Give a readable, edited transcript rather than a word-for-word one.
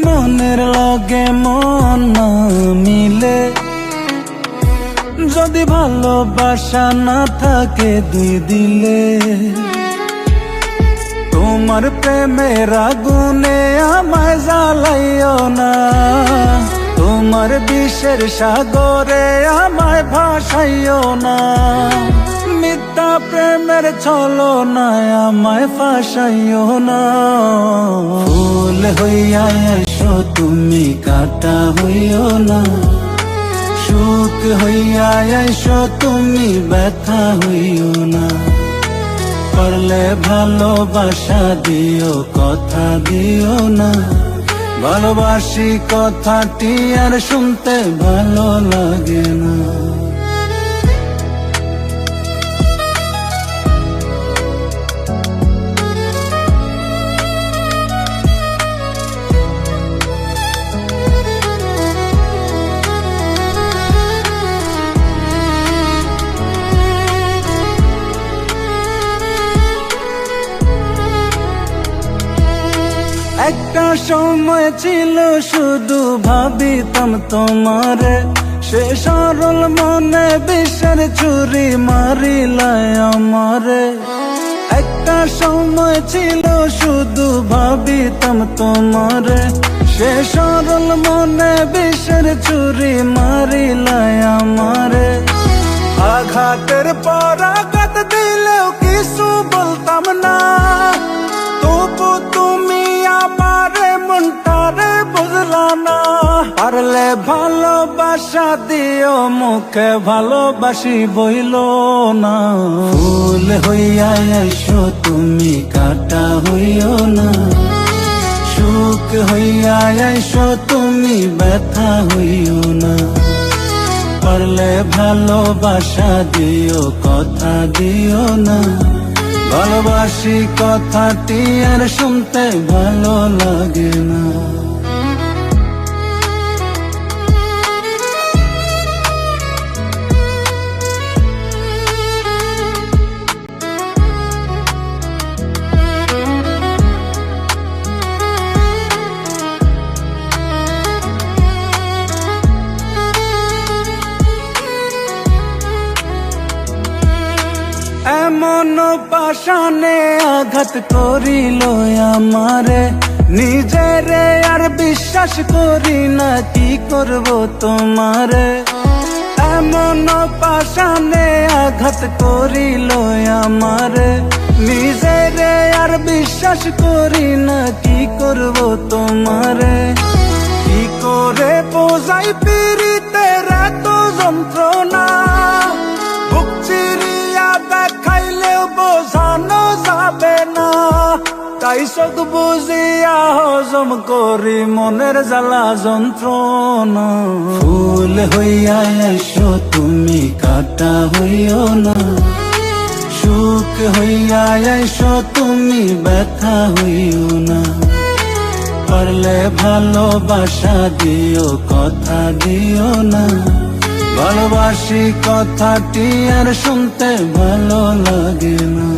মনের লগে মন না মিলে, যদি ভালোবাসা না থাকে দুই দিলে, তোমার প্রেমের আগুনে আমায় জ্বালাইও না, তোমার বিষের সাগরে আমায় ভাসাইও না, মিথ্যা প্রেমের ছলনায় আমায় ফাঁসাইও না। ফুল হইয়া এসো তুমি, কাঁটা হইও না, সুখ হইয়া এসো তুমি, ব্যথা হইও না। পারলে ভালোবাসা দিও, কথা দিও না, ভালোবাসি কথাটি আর শুনতে ভালো লাগে না। একটা সময় ছিল শুধু ভাবিতাম তোমারে, সে সরল মনে বিষের ছুরি মারিলায় আমারে। একটা সময় ছিল শুধু ভাবিতাম তোমারে, সে সরল মনে বিষের ছুরি মারিলায় আমারে। আঘাতের পর আঘাত দিলেও কিছু বলতাম না, তবু তুমি আমারে মনটারে বুঝলা না। পারলে ভালোবাসা দিও, মুখে ভালোবাসি বইল না। ফুল হইয়া এসো তুমি, কাঁটা হইও না, সুখ হইয়া এসো তুমি, ব্যথা হইও না। পারলে ভালোবাসা দিও, কথা দিও না, ভালোবাসি কথাটি আর শুনতে ভালো লাগে না। এমন পাশানে আঘাত করিল আমারে, নিজেরে আর বিশ্বাস করি না, কি করব তোমারে। এমন পাশানে আঘাত করিল আমারে, নিজেরে আর বিশ্বাস করি না, কি করব তোমারে। কি করে বোঝাই পীড়িতের এত যন্ত্রণা, বুক চিরিয়া দেখাইলেও বোঝানো যাবে না। তাই চোখ বুঝিয়া হজম করি মনের জ্বালা যন্ত্রণা। ফুল হইয়া এসো তুমি, কাঁটা হইও না, সুখ হইয়া এসো তুমি, ব্যথা হইও না। পারলে ভালোবাসা দিও, কথা দিও না, ভালোবাসি কথাটি আর শুনতে ভালো লাগে না।